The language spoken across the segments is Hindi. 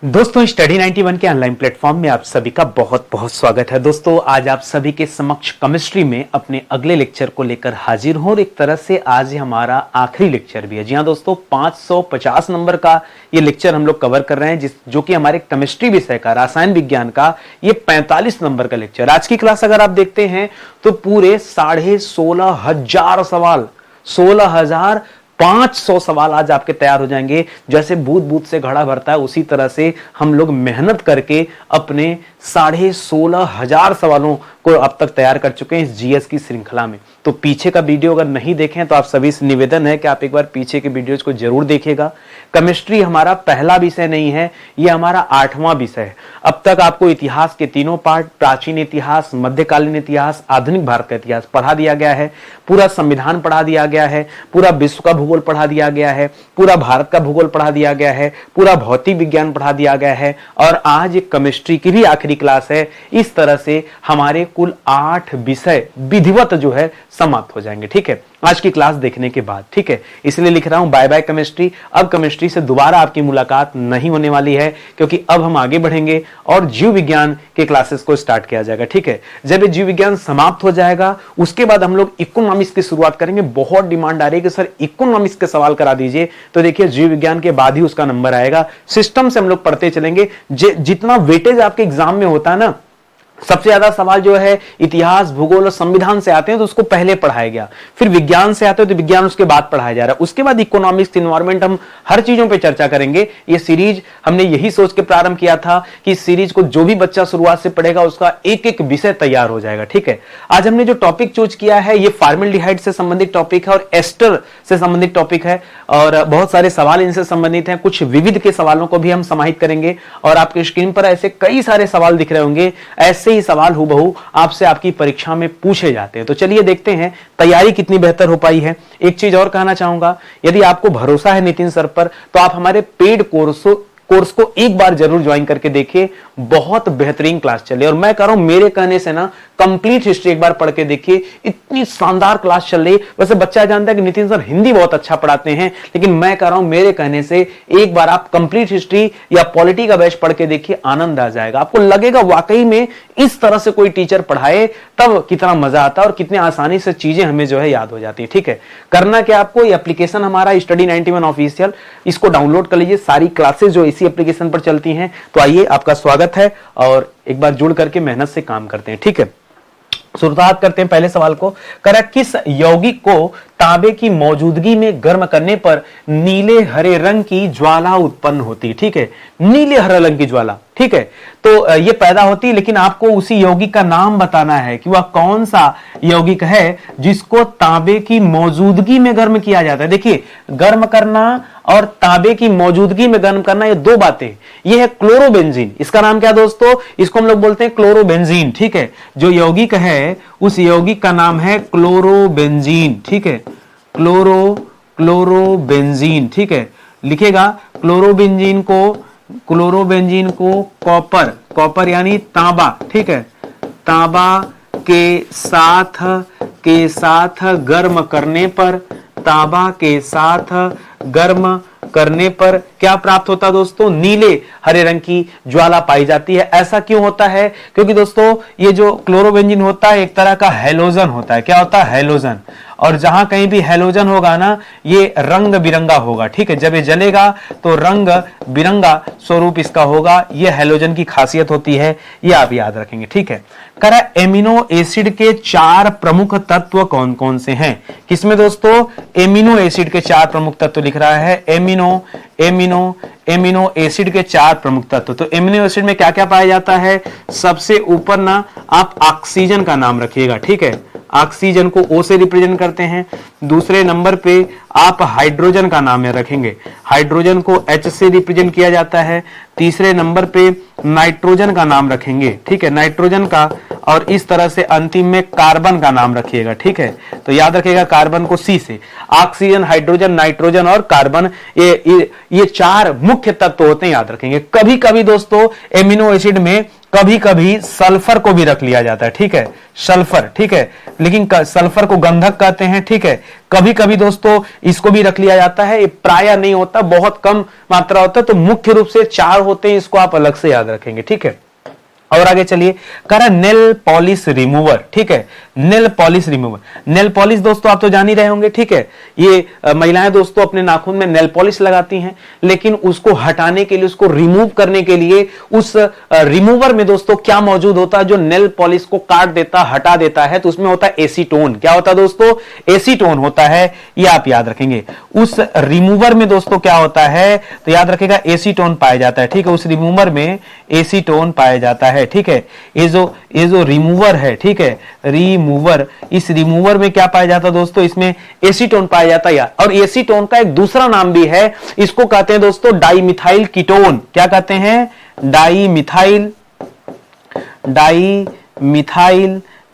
दोस्तों स्टडी 91 के ऑनलाइन प्लेटफॉर्म में आप सभी का बहुत बहुत स्वागत है। दोस्तों आज आप सभी के समक्ष केमिस्ट्री में अपने अगले लेक्चर को लेकर हाजिर हूं और एक तरह से आज हमारा आखिरी लेक्चर भी है। जी हां दोस्तों, 550 नंबर का ये लेक्चर हम लोग कवर कर रहे हैं, जो कि हमारे केमिस्ट्री विषय का, रसायन विज्ञान का ये 45 नंबर का लेक्चर। आज की क्लास अगर आप देखते हैं तो पूरे 16,500 सवाल, 16,500 सवाल आज आपके तैयार हो जाएंगे। जैसे बूंद बूंद से घड़ा भरता है उसी तरह से हम लोग मेहनत करके अपने 16,500 सवालों को अब तक तैयार कर चुके हैं इस जीएस की श्रृंखला में। तो पीछे का वीडियो अगर नहीं देखें तो आप सभी से निवेदन है कि आप एक बार पीछे के वीडियोज को जरूर देखिएगा। केमिस्ट्री हमारा पहला विषय नहीं है, ये हमारा 8वां विषय है। अब तक आपको इतिहास के तीनों पार्ट, प्राचीन इतिहास, मध्यकालीन इतिहास, आधुनिक भारत का इतिहास पढ़ा दिया गया है, पूरा संविधान पढ़ा दिया गया है, पूरा विश्व का भूगोल पढ़ा दिया गया है, पूरा भारत का भूगोल पढ़ा दिया गया है, पूरा भौतिक विज्ञान पढ़ा दिया गया है और आज एक केमिस्ट्री की भी आखिरी क्लास है। इस तरह से हमारे कुल 8 विषय विधिवत जो है समाप्त हो जाएंगे। ठीक है, आज की क्लास देखने के बाद। ठीक है, इसलिए लिख रहा हूं बाय बाय केमिस्ट्री। अब केमिस्ट्री से दोबारा आपकी मुलाकात नहीं होने वाली है, क्योंकि अब हम आगे बढ़ेंगे और जीव विज्ञान के क्लासेस को स्टार्ट किया जाएगा। ठीक है, जब ये जीव विज्ञान समाप्त हो जाएगा उसके बाद हम लोग इकोनॉमिक्स की शुरुआत करेंगे। बहुत डिमांड आ रही है कि सर इकोनॉमिक्स के सवाल करा दीजिए, तो देखिए जीव विज्ञान के बाद ही उसका नंबर आएगा। सिस्टम से हम लोग पढ़ते चलेंगे। जितना वेटेज आपके एग्जाम में होता है ना, सबसे ज्यादा सवाल जो है इतिहास, भूगोल और संविधान से आते हैं तो उसको पहले पढ़ाया गया, फिर विज्ञान से आते हैं तो विज्ञान उसके बाद पढ़ाया जा रहा है, उसके बाद इकोनॉमिक्स, इन्वायरमेंट, हम हर चीजों पे चर्चा करेंगे। ये सीरीज हमने यही सोच के प्रारंभ किया था कि इस सीरीज को जो भी बच्चा शुरुआत से पढ़ेगा उसका एक एक विषय तैयार हो जाएगा। ठीक है, आज हमने जो टॉपिक चूज किया है ये फॉर्मेल्डिहाइड से संबंधित टॉपिक है और एस्टर से संबंधित टॉपिक है और बहुत सारे सवाल इनसे संबंधित हैं। कुछ विविध के सवालों को भी हम समाहित करेंगे और आपकी स्क्रीन पर ऐसे कई सारे सवाल दिख रहे होंगे। ऐसे ही सवाल हूबहू आपसे आपकी परीक्षा में पूछे जाते हैं। तो चलिए देखते हैं तैयारी कितनी बेहतर हो पाई है। एक चीज और कहना चाहूंगा, यदि आपको भरोसा है नितिन सर पर तो आप हमारे पेड कोर्स को एक बार जरूर ज्वाइन करके देखिए। बहुत बेहतरीन क्लास चले और मैं कह रहा हूं मेरे कहने से ना कंप्लीट हिस्ट्री एक बार पढ़ के देखिए, इतनी शानदार क्लास चल रही है। वैसे बच्चा जानता है कि नितिन सर हिंदी बहुत अच्छा पढ़ाते हैं, लेकिन मैं कह रहा हूं मेरे कहने से एक बार आप कंप्लीट हिस्ट्री या पॉलिटी का बैच पढ़ के देखिए, आनंद आ जाएगा। आपको लगेगा वाकई में इस तरह से कोई टीचर पढ़ाए तब कितना मजा आता है और कितने आसानी से चीजें हमें जो है याद हो जाती है। ठीक है, करना क्या आपको, ये एप्लीकेशन हमारा स्टडी 91 ऑफिशियल, इसको डाउनलोड कर लीजिए। सारी क्लासेस जो इसी एप्लीकेशन पर चलती हैं। तो आइए, आपका स्वागत है और एक बार जुड़ करके मेहनत से काम करते हैं। ठीक है, शुरुआत करते हैं पहले सवाल को। करा किस यौगिक को तांबे की मौजूदगी में गर्म करने पर नीले हरे रंग की ज्वाला उत्पन्न होती? ठीक है, नीले हरे रंग की ज्वाला। ठीक है, तो ये पैदा होती है, लेकिन आपको उसी यौगिक का नाम बताना है कि वह कौन सा यौगिक है जिसको तांबे की मौजूदगी में गर्म किया जाता है। देखिए, गर्म करना और तांबे की मौजूदगी में गर्म करना ये दो बातें। ये है क्लोरोबेंजीन। इसका नाम क्या दोस्तों, इसको हम लोग बोलते हैं क्लोरोबेंजीन। ठीक है, जो यौगिक है उस यौगिक का नाम है क्लोरोबेंजीन। ठीक है, क्लोरोबेंजीन। ठीक है, लिखेगा क्लोरोबेंजीन को कॉपर यानी तांबा। ठीक है, तांबा के साथ गर्म करने पर, तांबा के साथ गर्म करने पर क्या प्राप्त होता है दोस्तों, नीले हरे रंग की ज्वाला पाई जाती है। ऐसा क्यों होता है, क्योंकि दोस्तों ये जो क्लोरोबेंजीन होता है एक तरह का हैलोजन होता है। क्या होता है, हैलोजन। और जहां कहीं भी हैलोजन होगा ना, ये रंग बिरंगा होगा। ठीक है, जब ये जलेगा तो रंग बिरंगा स्वरूप इसका होगा। ये हैलोजन की खासियत होती है, ये आप याद रखेंगे। ठीक है, करा एमिनो एसिड के 4 प्रमुख तत्व कौन कौन से हैं? किसमें दोस्तों, एमिनो एसिड के 4 प्रमुख तत्व लिख रहा है। एमिनो एसिड के 4 प्रमुख तत्व। तो एमिनो एसिड में क्या क्या पाया जाता है? सबसे ऊपर ना आप ऑक्सीजन का नाम रखिएगा। ठीक है, ऑक्सीजन को O से रिप्रेजेंट करते हैं। दूसरे नंबर पे आप हाइड्रोजन का नाम रखेंगे, हाइड्रोजन को H से रिप्रेजेंट किया जाता है। तीसरे नंबर पे नाइट्रोजन का नाम रखेंगे। ठीक है, नाइट्रोजन का, और इस तरह से अंतिम में कार्बन का नाम रखिएगा। ठीक है, तो याद रखिएगा कार्बन को C से। ऑक्सीजन, हाइड्रोजन, नाइट्रोजन और कार्बन, ये 4 मुख्य तत्व होते हैं, याद रखेंगे। कभी कभी दोस्तों एमिनो एसिड में कभी कभी सल्फर को भी रख लिया जाता है, ठीक है, सल्फर, ठीक है, लेकिन सल्फर को गंधक कहते हैं, ठीक है। कभी कभी दोस्तों इसको भी रख लिया जाता है, ये प्राय नहीं होता, बहुत कम मात्रा होता है, तो मुख्य रूप से 4 होते हैं, इसको आप अलग से याद रखेंगे, ठीक है। और आगे चलिए, कह रहा नेल पॉलिश रिमूवर, ठीक है, nail polish remover. Nail polish दोस्तों आप तो जान ही रहे होंगे, ठीक है, ये महिलाएं दोस्तों अपने नाखून में नेल पॉलिश लगाती हैं, लेकिन उसको हटाने के लिए, उसको रिमूव करने के लिए उस रिमूवर में दोस्तों क्या मौजूद होता है, जो नेल पॉलिश को काट देता, हटा देता है, तो उसमें होता है एसीटोन। क्या होता है दोस्तों? एसीटोन होता है, ये आप याद रखेंगे। उस रिमूवर में दोस्तों क्या होता है, तो याद रखेगा एसीटोन पाया जाता है, ठीक है, उस रिमूवर में एसीटोन पाया जाता है, ठीक है। ये जो रिमूवर है, ठीक है, रिमूवर, इस रिमूवर में क्या पाया जाता है दोस्तों, इसमें एसीटोन पाया जाता है। और एसीटोन का एक दूसरा नाम भी है, इसको कहते हैं दोस्तों डाइमिथाइल कीटोन। क्या कहते हैं?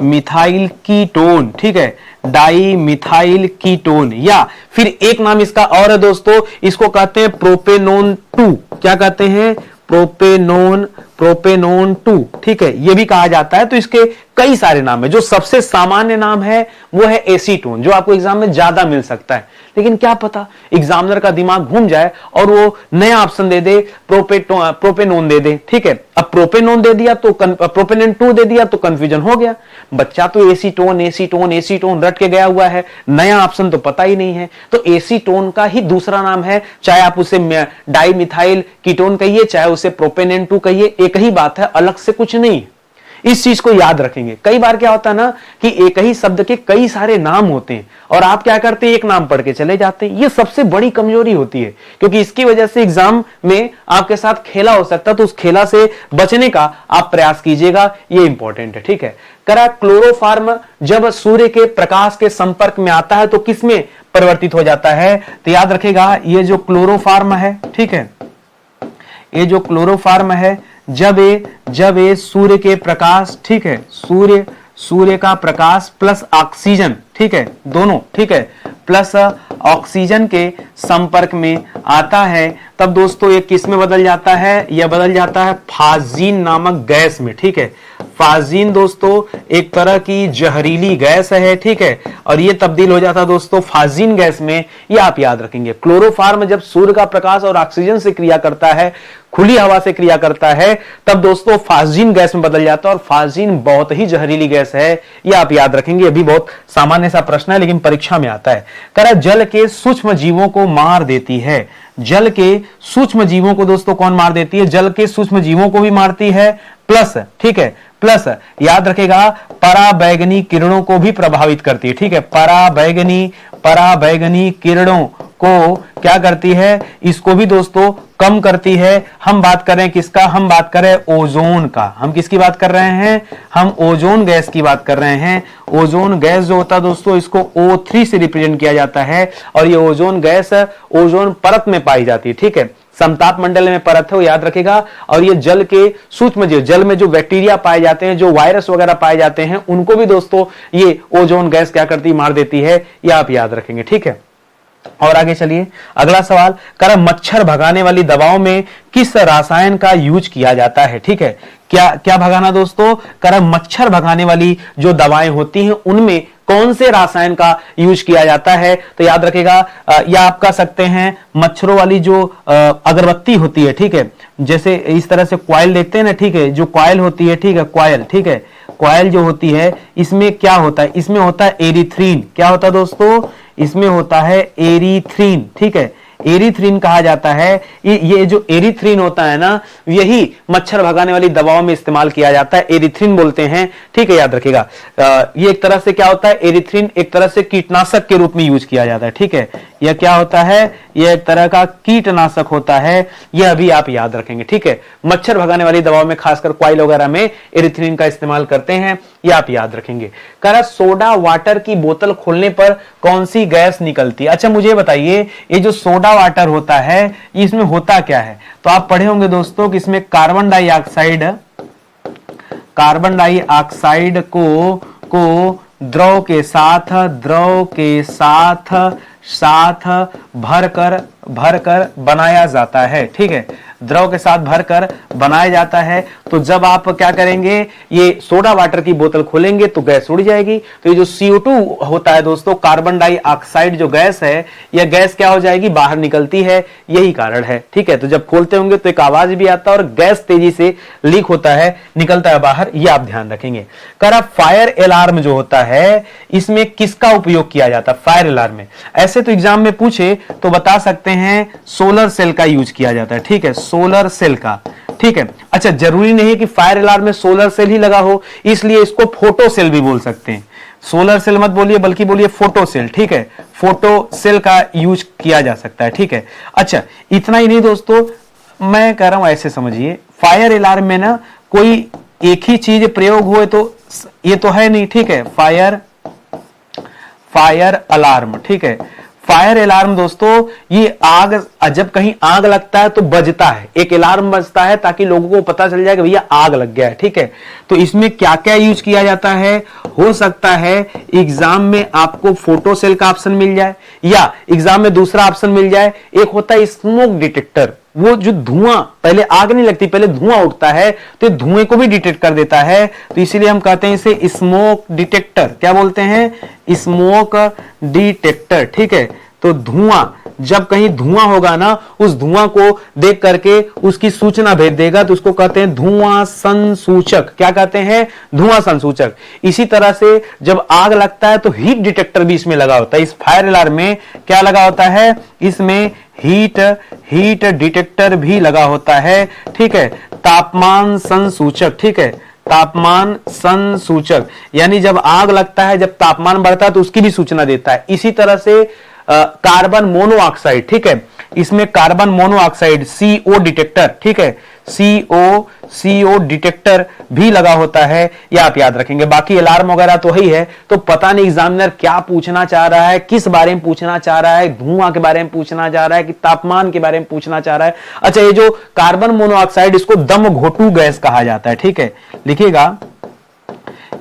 मिथाइल कीटोन, ठीक है, डाइमिथाइल कीटोन। या फिर एक नाम इसका और है दोस्तों, इसको कहते हैं प्रोपेनोन 2। क्या कहते हैं? प्रोपेनोन 2, ठीक है, ये भी कहा जाता है। तो इसके कई सारे नाम है, जो सबसे सामान्य नाम है वो है एसीटोन, जो आपको एग्जाम में ज्यादा मिल सकता है। लेकिन क्या पता एग्जामिनर का दिमाग घूम जाए और वो नया ऑप्शन दे दे, प्रोपेनोन दे दे, ठीक है। अब प्रोपेनोन दे दिया तो प्रोपेनोन 2 दे दिया तो कंफ्यूजन हो गया। बच्चा तो एसीटोन रट के गया हुआ है, नया ऑप्शन तो पता ही नहीं है। तो एसीटोन का ही दूसरा नाम है, चाहे आप उसे डाइमिथाइल कीटोन कहिए, चाहे उसे प्रोपेनोन 2 कहिए, एक ही बात है, अलग से कुछ नहीं। इस चीज को याद रखेंगे। कई बार क्या होता है ना कि एक ही शब्द के कई सारे नाम होते हैं और आप क्या करते हैं, एक नाम पढ़ के चले जाते हैं। ये सबसे बड़ी कमजोरी होती है, क्योंकि इसकी वजह से एग्जाम में आपके साथ खेला हो सकता है, तो उस खेला से बचने का आप प्रयास कीजिएगा, ये इंपॉर्टेंट है, ठीक है। करा क्लोरोफॉर्म जब सूर्य के प्रकाश के संपर्क में आता है तो किसमें परिवर्तित हो जाता है? तो याद रखेगा, ये जो क्लोरोफॉर्म है, ठीक है, ये जो क्लोरोफॉर्म है, जब ये सूर्य के प्रकाश, ठीक है, सूर्य का प्रकाश प्लस ऑक्सीजन, ठीक है, दोनों, ठीक है, प्लस ऑक्सीजन के संपर्क में आता है, तब दोस्तों ये किस में बदल जाता है? यह बदल जाता है फाजीन नामक गैस में, ठीक है। फाजीन दोस्तों एक तरह की जहरीली गैस है, ठीक है, और ये तब्दील हो जाता है दोस्तों फाजीन गैस में, ये आप याद रखेंगे। क्लोरोफॉर्म जब सूर्य का प्रकाश और ऑक्सीजन से क्रिया करता है, खुली हवा से क्रिया करता है, तब दोस्तों फाजीन गैस में बदल जाता है, और फाजीन बहुत ही जहरीली गैस है, ये आप याद रखेंगे। अभी बहुत सामान्य सा प्रश्न है, लेकिन परीक्षा में आता है। कह जल के सूक्ष्म जीवों को मार देती है। जल के सूक्ष्म जीवों को दोस्तों कौन मार देती है? जल के सूक्ष्म जीवों को भी मारती है, प्लस, ठीक है, प्लस याद रखेगा पराबैंगनी किरणों को भी प्रभावित करती है, ठीक है। पराबैंगनी किरणों को क्या करती है? इसको भी दोस्तों कम करती है। हम बात करें किसका? हम बात करें ओजोन का। हम किसकी बात कर रहे हैं? हम ओजोन गैस की बात कर रहे हैं। ओजोन गैस जो होता है दोस्तों, इसको O3 से रिप्रेजेंट किया जाता है, और ये ओजोन गैस ओजोन परत में पाई जाती है, ठीक है, समताप मंडल में परत है, वो याद रखेगा। और ये जल के सूक्ष्म जीव, जल में जो बैक्टीरिया पाए जाते हैं, जो वायरस वगैरह पाए जाते हैं, उनको भी दोस्तों ये ओजोन गैस क्या करती है? मार देती है, ये आप याद रखेंगे, ठीक है। और आगे चलिए, अगला सवाल कर मच्छर भगाने वाली दवाओं में किस रसायन का यूज किया जाता है, ठीक है। क्या भगाना दोस्तों? कर मच्छर भगाने वाली जो दवाएं होती हैं उनमें कौन से रसायन का यूज किया जाता है? तो याद रखेगा, या आप कह सकते हैं मच्छरों वाली जो अगरबत्ती होती है, ठीक है, जैसे इस तरह से कॉइल देखते हैं ना, ठीक है, जो कॉइल होती है, ठीक है, कॉइल, ठीक है, कॉइल जो होती है, इसमें क्या होता है? इसमें होता है एरीथ्रीन। क्या होता है दोस्तों? इसमें होता है एरीथ्रीन, ठीक है, एरीथ्रीन कहा जाता है। ये जो एरीथ्रीन होता है ना, यही मच्छर भगाने वाली दवाओं में इस्तेमाल किया जाता है, एरीथ्रीन बोलते हैं, ठीक है, याद रखिएगा। ये एक तरह से क्या होता है? एरीथ्रीन एक तरह से कीटनाशक के रूप में यूज किया जाता है, ठीक है। यह क्या होता है? यह एक तरह का कीटनाशक होता है, यह भी आप याद रखेंगे, ठीक है। मच्छर भगाने वाली दवाओं में खासकर कॉइल वगैरह में एरीथ्रीन का इस्तेमाल करते हैं, यह आप याद रखेंगे। कह रहा सोडा वाटर की बोतल खोलने पर कौन सी गैस निकलती है? अच्छा मुझे बताइए, ये जो सोडा वाटर होता है इसमें होता क्या है? तो आप पढ़े होंगे दोस्तों कि इसमें कार्बन डाइऑक्साइड को द्रव के साथ भरकर बनाया जाता है, ठीक है, द्रव के साथ भरकर बनाया जाता है। तो जब आप क्या करेंगे, ये सोडा वाटर की बोतल खोलेंगे तो गैस उड़ जाएगी। तो ये जो CO2 होता है दोस्तों, कार्बन डाइऑक्साइड जो गैस है, यह गैस क्या हो जाएगी, बाहर निकलती है, यही कारण है। ठीक है, तो जब खोलते होंगे तो एक आवाज भी आता है और गैस तेजी से लीक होता है, निकलता है बाहर, ये आप ध्यान रखेंगे। करा फायर अलार्म जो होता है, इसमें किसका उपयोग किया जाता है फायर अलार्म में? ऐसे तो एग्जाम में पूछे तो बता सकते हैं सोलर सेल का यूज किया जाता है। ठीक है, सोलर सेल का। ठीक है, अच्छा, जरूरी नहीं है कि फायर अलार्म में सोलर सेल ही लगा हो, इसलिए इसको फोटो सेल भी बोल सकते हैं। सोलर सेल मत बोलिए, बल्कि बोलिए फोटो सेल। ठीक है, फोटो सेल का यूज किया जा सकता है। ठीक है, अच्छा, इतना ही नहीं दोस्तों, मैं कह रहा हूं ऐसे समझिए, फायर अलार्म में ना कोई एक ही चीज प्रयोग हुए तो ये तो है नहीं। ठीक है, फायर अलार्म। ठीक है, फायर अलार्म दोस्तों, ये आग, जब कहीं आग लगता है तो बजता है, एक अलार्म बजता है ताकि लोगों को पता चल जाए कि भैया आग लग गया है। ठीक है, तो इसमें क्या क्या यूज किया जाता है? हो सकता है एग्जाम में आपको फोटो सेल का ऑप्शन मिल जाए, या एग्जाम में दूसरा ऑप्शन मिल जाए, एक होता है स्मोक डिटेक्टर। वो जो धुआं, पहले आग नहीं लगती, पहले धुआं उठता है, तो धुएं को भी डिटेक्ट कर देता है, तो इसीलिए हम कहते हैं इसे स्मोक डिटेक्टर। क्या बोलते हैं? Smoke detector. ठीक है, तो धुआं, जब कहीं धुआं होगा ना, उस धुआं को देख करके उसकी सूचना भेज देगा, तो उसको कहते हैं धुआं संसूचक। क्या कहते हैं? धुआं संसूचक। इसी तरह से जब आग लगता है तो हीट डिटेक्टर भी इसमें लगा होता है। इस फायर अलार्म में क्या लगा होता है? इसमें हीट डिटेक्टर भी लगा होता है। ठीक है, तापमान संसूचक। ठीक है, तापमान संसूचक, यानी जब आग लगता है, जब तापमान बढ़ता है तो उसकी भी सूचना देता है। इसी तरह से कार्बन मोनोऑक्साइड। ठीक है, इसमें कार्बन मोनोऑक्साइड CO डिटेक्टर। ठीक है, CO डिटेक्टर भी लगा होता है, यह आप याद रखेंगे। बाकी अलार्म वगैरह तो ही है, तो पता नहीं एग्जामिनर क्या पूछना चाह रहा है, किस बारे में पूछना चाह रहा है, धुआं के बारे में पूछना चाह रहा है कि तापमान के बारे में पूछना चाह रहा है। अच्छा, ये जो कार्बन मोनोऑक्साइड, इसको दम घोटू गैस कहा जाता है। ठीक है, लिखिएगा,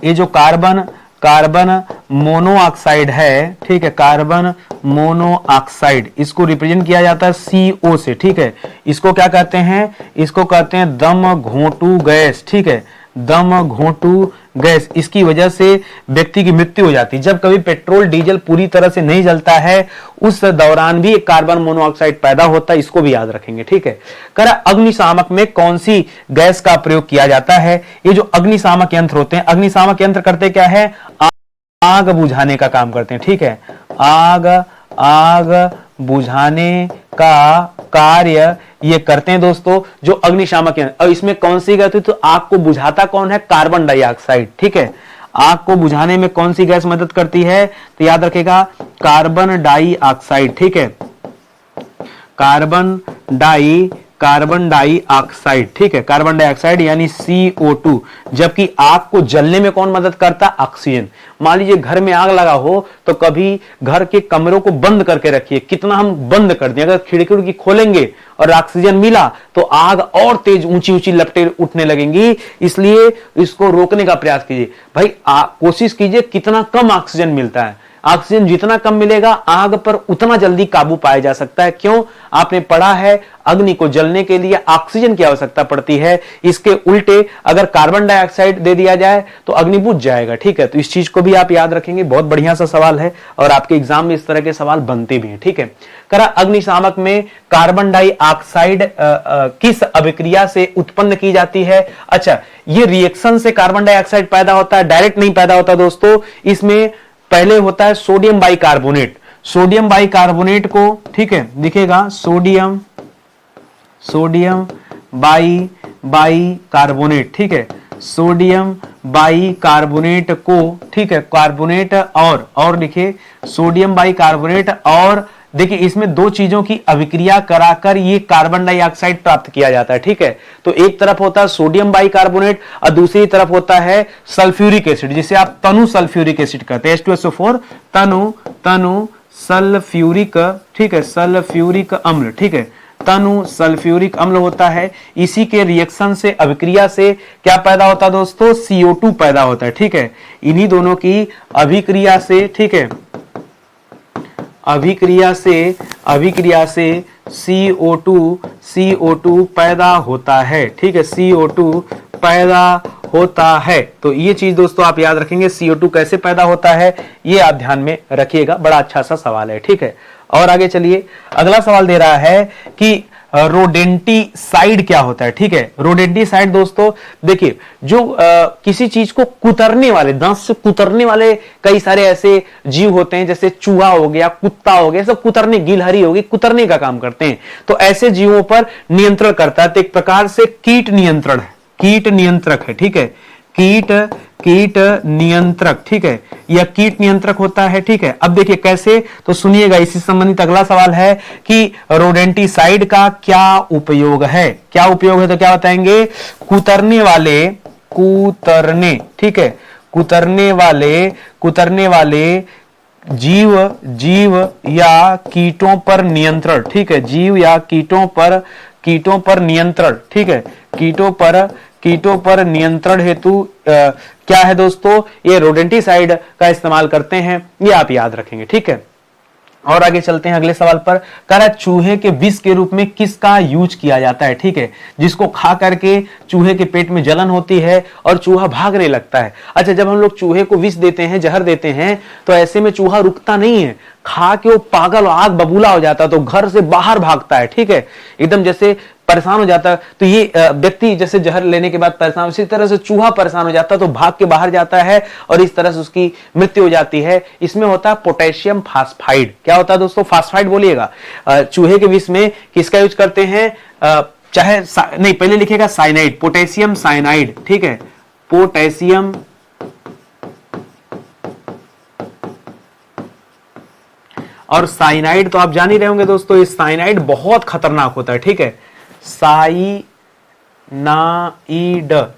ये जो कार्बन मोनोऑक्साइड है, ठीक है, कार्बन मोनोऑक्साइड, इसको रिप्रेजेंट किया जाता है CO से। ठीक है, इसको क्या कहते हैं? इसको कहते हैं दम घोंटू गैस। ठीक है, दम घोंटू गैस, इसकी वजह से व्यक्ति की मृत्यु हो जाती है। जब कभी पेट्रोल डीजल पूरी तरह से नहीं जलता है, उस दौरान भी कार्बन मोनोऑक्साइड पैदा होता है, इसको भी याद रखेंगे। ठीक है, करा अग्निशामक में कौन सी गैस का प्रयोग किया जाता है? ये जो अग्निशामक यंत्र होते हैं, अग्निशामक यंत्र करते क्या है? आग बुझाने का काम करते हैं। ठीक है, आग बुझाने का कार्य ये करते हैं दोस्तों, जो अग्निशामक यंत्र। और इसमें कौन सी गैस, तो आग को बुझाता कौन है? Carbon dioxide. ठीक है, आग को बुझाने में कौन सी गैस मदद करती है? तो याद रखेगा, कार्बन डाइऑक्साइड। ठीक है, कार्बन डाइऑक्साइड। ठीक है, कार्बन डाइऑक्साइड यानी CO2। जबकि आग को जलने में कौन मदद करता? ऑक्सीजन। मान लीजिए घर में आग लगा हो तो कभी घर के कमरों को बंद करके रखिए, कितना हम बंद कर दें, अगर खिड़की खोलेंगे और ऑक्सीजन मिला तो आग और तेज ऊंची ऊंची लपटें उठने लगेंगी। इसलिए इसको रोकने का प्रयास कीजिए भाई, कोशिश कीजिए कितना कम ऑक्सीजन मिलता है। ऑक्सीजन जितना कम मिलेगा, आग पर उतना जल्दी काबू पाया जा सकता है। क्यों? आपने पढ़ा है, अग्नि को जलने के लिए ऑक्सीजन की आवश्यकता पड़ती है। इसके उल्टे अगर कार्बन डाइऑक्साइड दे दिया जाए तो अग्नि बुझ जाएगा। ठीक है, तो इस चीज को भी आप याद रखेंगे, बहुत बढ़िया सा सवाल है और आपके एग्जाम में इस तरह के सवाल बनते भी हैं। ठीक है, करा अग्निशामक में कार्बन डाइऑक्साइड किस अभिक्रिया से उत्पन्न की जाती है? अच्छा, ये रिएक्शन से कार्बन डाइऑक्साइड पैदा होता है, डायरेक्ट नहीं पैदा होता दोस्तों। इसमें पहले होता है सोडियम बाइकार्बोनेट। सोडियम बाइकार्बोनेट को, ठीक है, दिखेगा सोडियम बाइकार्बोनेट। ठीक है, सोडियम बाइकार्बोनेट को, ठीक है, कार्बोनेट और लिखिए सोडियम बाइकार्बोनेट, और देखिए इसमें दो चीजों की अभिक्रिया कराकर ये कार्बन डाइऑक्साइड प्राप्त किया जाता है। ठीक है, तो एक तरफ होता है सोडियम बाइकार्बोनेट और दूसरी तरफ होता है सल्फ्यूरिक एसिड, जिसे आप तनु सल्फ्यूरिक एसिड कहते हैं, H2SO4, तनु सल्फ्यूरिक, ठीक है, सल्फ्यूरिक अम्ल। ठीक है, तनु सल्फ्यूरिक अम्ल होता है। इसी के रिएक्शन से, अभिक्रिया से क्या पैदा होता है दोस्तों? CO2 पैदा होता है। ठीक है, इन्हीं दोनों की अभिक्रिया से, ठीक है, अभिक्रिया से CO2 पैदा होता है, ठीक है, CO2 पैदा होता है। तो ये चीज दोस्तों आप याद रखेंगे, CO2 कैसे पैदा होता है ये आप ध्यान में रखिएगा, बड़ा अच्छा सा सवाल है, ठीक है। और आगे चलिए, अगला सवाल दे रहा है कि रोडेंटिसाइड क्या होता है, ठीक है। रोडेंटिसाइड दोस्तों देखिए, जो किसी चीज को कुतरने वाले, दांत से कुतरने वाले कई सारे ऐसे जीव होते हैं, जैसे चूहा हो गया, कुत्ता हो गया, सब कुतरने, गिलहरी होगी, कुतरने का काम करते हैं। तो ऐसे जीवों पर नियंत्रण करता है। तो एक प्रकार से कीट नियंत्रण है, कीट नियंत्रक है, ठीक है, कीट नियंत्रक, ठीक है, यह कीट नियंत्रक होता है, ठीक है। अब देखिए कैसे, तो सुनिएगा, इसी संबंधित अगला सवाल है कि रोडेंटिसाइड का क्या उपयोग है, क्या उपयोग है, तो क्या बताएंगे, कुतरने वाले, ठीक है, कुतरने वाले जीव या कीटों पर नियंत्रण, ठीक है, जीव या कीटों पर नियंत्रण, ठीक है, कीटों पर नियंत्रण हेतु क्या है दोस्तों, ये रोडेंटिसाइड का इस्तेमाल करते हैं, ये आप याद रखेंगे, ठीक है। और आगे चलते हैं अगले सवाल पर। कह रहा है चूहे के विष के रूप में किसका यूज किया जाता है, ठीक है, जिसको खा करके चूहे के पेट में जलन होती है और चूहा भागने लगता है। अच्छा, जब हम लोग चूहे को विष देते हैं, जहर देते हैं, तो ऐसे में चूहा रुकता नहीं है, खा के वो पागल, आग बबूला हो जाता है, तो घर से बाहर भागता है, ठीक है, एकदम जैसे परेशान हो जाता है। तो ये व्यक्ति जैसे जहर लेने के बाद परेशान, उसी तरह से चूहा परेशान हो जाता है, तो भाग के बाहर जाता है और इस तरह से उसकी मृत्यु हो जाती है। इसमें होता है पोटेशियम फास्फाइड। क्या होता है दोस्तों, फास्फाइड बोलिएगा। चूहे के विष में किसका यूज करते हैं, चाहे नहीं, पहले लिखेगा साइनाइड, पोटेशियम साइनाइड, ठीक है, पोटेशियम और साइनाइड तो आप जान ही रहे होंगे दोस्तों, ये साइनाइड बहुत खतरनाक होता है, ठीक है, साइनाइड,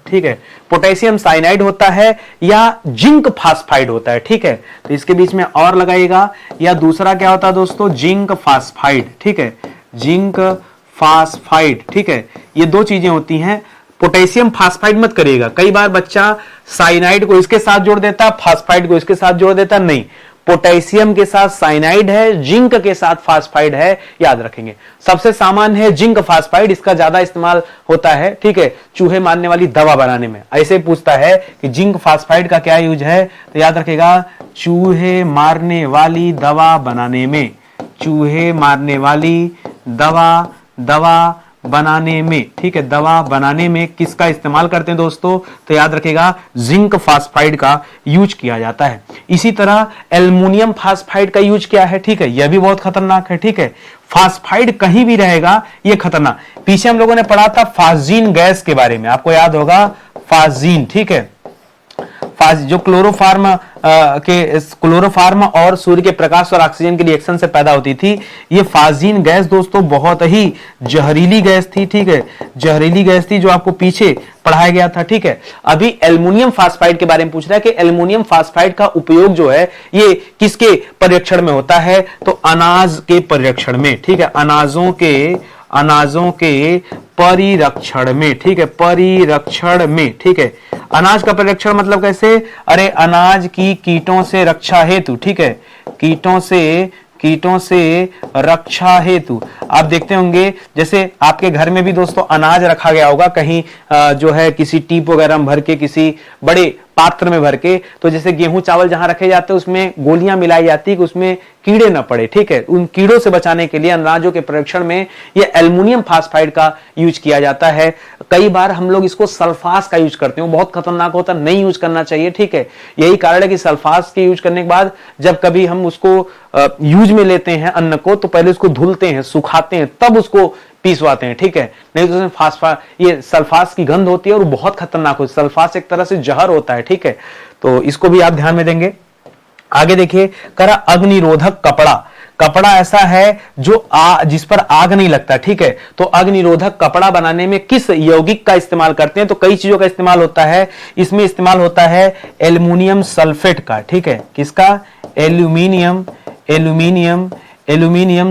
ठीक है, पोटेशियम साइनाइड होता है या जिंक फास्फाइड होता है, ठीक है। तो इसके बीच में और लगाइएगा, या दूसरा क्या होता है दोस्तों, जिंक फास्फाइड, ठीक है, जिंक फास्फाइड, ठीक है, ये दो चीजें होती हैं। पोटेशियम फास्फाइड मत करिएगा, कई बार बच्चा साइनाइड को इसके साथ जोड़ देता है, फास्फाइड को इसके साथ जोड़ देता, नहीं, पोटेशियम के साथ साइनाइड है, जिंक के साथ फास्फाइड है, याद रखेंगे। सबसे सामान्य है जिंक फास्फाइड, इसका ज्यादा इस्तेमाल होता है, ठीक है, चूहे मारने वाली दवा बनाने में। ऐसे पूछता है कि जिंक फास्फाइड का क्या यूज है, तो याद रखेगा, चूहे मारने वाली दवा बनाने में, चूहे मारने वाली दवा बनाने में, ठीक है, दवा बनाने में किसका इस्तेमाल करते हैं दोस्तों, तो याद रखेगा, जिंक फास्फाइड का यूज किया जाता है। इसी तरह एल्युमिनियम फास्फाइड का यूज किया है, ठीक है, यह भी बहुत खतरनाक है, ठीक है, फास्फाइड कहीं भी रहेगा यह खतरनाक। पीछे हम लोगों ने पढ़ा था फास्जीन गैस के बारे में, आपको याद होगा, फास्जीन, ठीक है, जो क्लोरोफार्म और सूर्य के प्रकाश और ऑक्सीजन के रिएक्शन से पैदा होती थी। ये फास्जीन गैस दोस्तों बहुत ही जहरीली गैस थी, ठीक है, जहरीली गैस थी, जो आपको पीछे पढ़ाया गया था, ठीक है। अभी एल्युमिनियम फास्फाइड के बारे में पूछ रहा है कि एल्युमिनियम फास्फाइड का उपयोग जो है ये किसके परिरक्षण में होता है, तो अनाज के परिरक्षण में, ठीक है, अनाजों के परिरक्षण में, ठीक है, परिरक्षण में, ठीक है। अनाज का परिरक्षण मतलब कैसे, अरे अनाज की कीटों से रक्षा हेतु, ठीक है, कीटों से रक्षा हेतु। आप देखते होंगे जैसे आपके घर में भी दोस्तों अनाज रखा गया होगा कहीं, जो है किसी टीप वगैरह में भर के, किसी बड़े पात्र में भर के, तो जैसे गेहूं चावल जहां रखे जाते हैं उसमें गोलियां मिलाई जाती है कि उसमें कीड़े न पड़े, ठीक है। उन कीड़ों से बचाने के लिए अनाजों के परिरक्षण में ये एल्युमिनियम फास्फाइड का यूज किया जाता है। कई बार हम लोग इसको सल्फास का यूज करते हैं, बहुत खतरनाक होता है, नहीं यूज करना चाहिए, ठीक है। यही कारण है कि सल्फास के यूज करने के बाद जब कभी हम उसको यूज में लेते हैं अन्न को, तो पहले उसको धुलते हैं, सुखाते हैं, तब उसको पीसवाते हैं, ठीक है, नहीं तो उसमें ये सल्फास की गंध होती है और बहुत खतरनाक होती है। सल्फास एक तरह से जहर होता है, ठीक है, तो इसको भी आप ध्यान में देंगे। आगे देखिए, करा अग्निरोधक कपड़ा ऐसा है जो जिस पर आग नहीं लगता, ठीक है। तो अग्निरोधक कपड़ा बनाने में किस यौगिक का इस्तेमाल करते हैं, तो कई चीजों का इस्तेमाल होता है। इसमें इस्तेमाल होता है एल्युमिनियम सल्फेट का, ठीक है, किसका, एल्यूमिनियम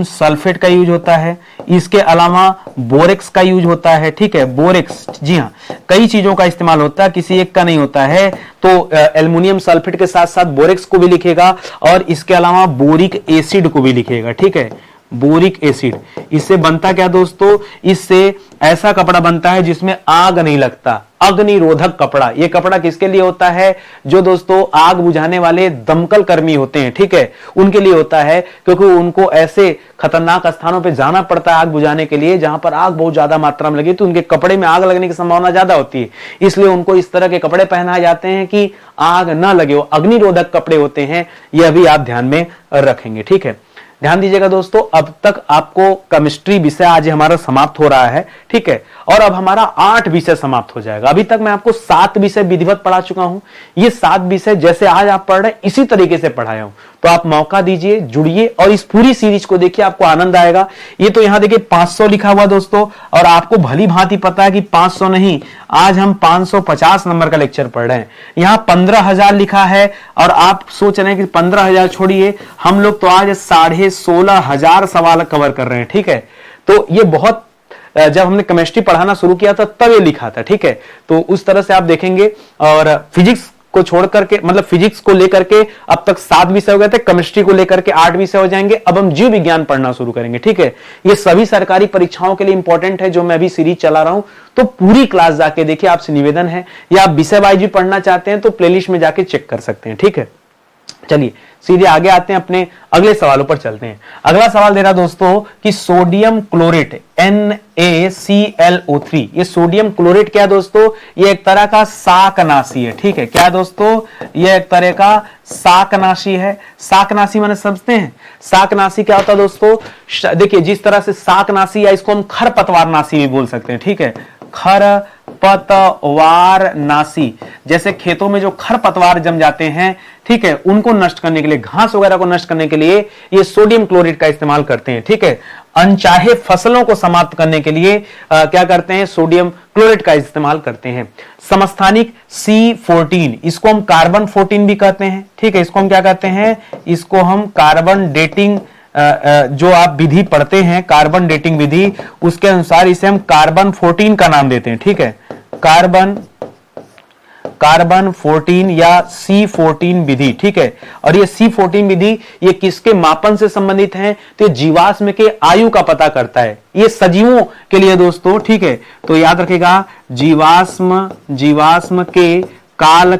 सल्फेट का यूज होता है। इसके अलावा बोरेक्स का यूज होता है, ठीक है, बोरेक्स, जी हाँ, कई चीजों का इस्तेमाल होता है, किसी एक का नहीं होता है। तो एल्युमिनियम सल्फेट के साथ साथ बोरेक्स को भी लिखेगा और इसके अलावा बोरिक एसिड को भी लिखेगा, ठीक है, बोरिक एसिड। इससे बनता क्या दोस्तों, इससे ऐसा कपड़ा बनता है जिसमें आग नहीं लगता, अग्निरोधक कपड़ा। यह कपड़ा किसके लिए होता है, जो दोस्तों आग बुझाने वाले दमकल कर्मी होते हैं, ठीक है, उनके लिए होता है, क्योंकि उनको ऐसे खतरनाक स्थानों पे जाना पड़ता है आग बुझाने के लिए जहां पर आग बहुत ज्यादा मात्रा में लगी, तो उनके कपड़े में आग लगने की संभावना ज्यादा होती है, इसलिए उनको इस तरह के कपड़े पहनाए जाते हैं कि आग न लगे, वो अग्निरोधक कपड़े होते हैं। यह भी आप ध्यान में रखेंगे, ठीक है। ध्यान दीजिएगा दोस्तों, अब तक आपको केमिस्ट्री विषय आज हमारा समाप्त हो रहा है, ठीक है, और अब हमारा 8 विषय समाप्त हो जाएगा। अभी तक मैं आपको 7 विषय विधिवत पढ़ा चुका हूं। ये 7 विषय जैसे आज आप पढ़ रहे हैं इसी तरीके से पढ़ाया हूं, तो आप मौका दीजिए, जुड़िए और इस पूरी सीरीज को देखिए, आपको आनंद आएगा। ये तो यहां देखिए 500 लिखा हुआ दोस्तों, और आपको भली भांति पता है कि 500 नहीं, आज हम 550 नंबर का लेक्चर पढ़ रहे हैं। यहां 15,000 लिखा है और आप सोच रहे हैं कि 15,000 छोड़िए, हम लोग तो आज 16,500 सवाल कवर कर रहे हैं, ठीक है। तो ये बहुत, जब हमने केमिस्ट्री पढ़ाना शुरू किया था तब ये लिखा था, ठीक है। तो उस तरह से आप देखेंगे, और फिजिक्स को छोड़ करके, मतलब फिजिक्स को लेकर के अब तक 7 विषय हो गए थे, केमिस्ट्री को लेकर के 8 विषय हो जाएंगे। अब हम जीव विज्ञान पढ़ना शुरू करेंगे, ठीक है। ये सभी सरकारी परीक्षाओं के लिए इंपॉर्टेंट है जो मैं अभी सीरीज चला रहा हूं, तो पूरी क्लास जाके देखिए। आपसे निवेदन है, या आप विषय वाइज भी पढ़ना चाहते हैं तो प्लेलिस्ट में जाके चेक कर सकते हैं, ठीक है। चलिए सीधे आगे आते हैं, अपने अगले सवालों पर चलते हैं। अगला सवाल दे रहा दोस्तों कि सोडियम क्लोरेट NaClO3, ये सोडियम क्लोरेट क्या है दोस्तों, ये एक तरह का शाकनाशी है, ठीक है। क्या दोस्तों, ये एक तरह का शाकनाशी है। शाकनाशी माने समझते हैं, शाकनाशी क्या होता है दोस्तों, देखिए जिस तरह से शाकनाशी या इसको हम खरपतवारनाशी भी बोल सकते हैं, ठीक है, खरपतवारनाशी। जैसे खेतों में जो खरपतवार जम जाते हैं, ठीक है, उनको नष्ट करने के लिए, घास वगैरह को नष्ट करने के लिए ये सोडियम क्लोराइड का इस्तेमाल करते हैं, ठीक है। अनचाहे फसलों को समाप्त करने के लिए क्या करते हैं, सोडियम क्लोराइड का इस्तेमाल करते हैं। समस्थानिक C14, इसको हम कार्बन 14 भी कहते हैं, ठीक है। इसको हम क्या कहते हैं, इसको हम कार्बन डेटिंग, जो आप विधि पढ़ते हैं कार्बन डेटिंग विधि, उसके अनुसार इसे हम कार्बन 14 का नाम देते हैं, ठीक है। कार्बन 14 या C14 विधि, ठीक है। और ये C14 विधि ये किसके मापन से संबंधित है, तो ये जीवाश्म के आयु का पता करता है। ये सजीवों के लिए दोस्तों, ठीक है, तो याद रखिएगा, जीवाश्म के काल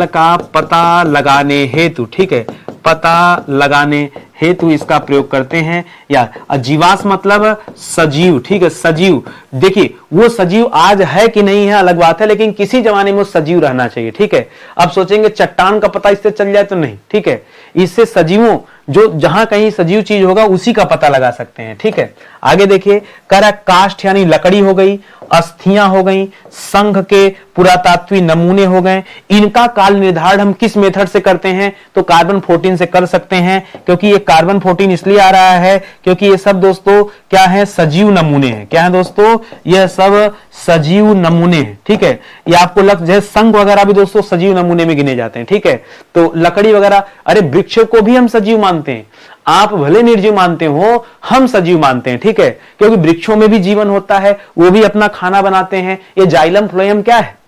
का पता लगाने हेतु, ठीक है, पता लगाने हेतु इसका प्रयोग करते हैं। या जीवाश्म मतलब सजीव, ठीक है, सजीव। देखिए वो सजीव आज है कि नहीं है अलग बात है, लेकिन किसी जमाने में वो सजीव रहना चाहिए, ठीक है। अब सोचेंगे चट्टान का पता इससे चल जाए तो नहीं, ठीक है। इससे सजीवों, जो जहां कहीं सजीव चीज होगा उसी का पता लगा सकते हैं, ठीक है। आगे देखिए, काष्ठ यानी लकड़ी हो गई, अस्थियां हो गई, संघ के पुरातात्विक नमूने हो गए। इनका काल निर्धारण हम किस मेथड से करते हैं, तो कार्बन 14 से कर सकते हैं, क्योंकि ये कार्बन 14 इसलिए आ रहा है क्योंकि ये सब दोस्तों क्या है, सजीव नमूने हैं। क्या है दोस्तों, यह सब सजीव नमूने हैं, ठीक है। ये आपको लग जैसे संघ वगैरह भी दोस्तों सजीव नमूने में गिने जाते हैं, ठीक है। तो लकड़ी वगैरह, अरे वृक्ष को भी हम सजीव मानते हैं, आप भले निर्जीव मानते हो, हम सजीव मानते हैं, ठीक है, क्योंकि वृक्षों में भी जीवन होता है, वो भी अपना खाना बनाते हैं। ये जाइलम फ्लोएम क्या है,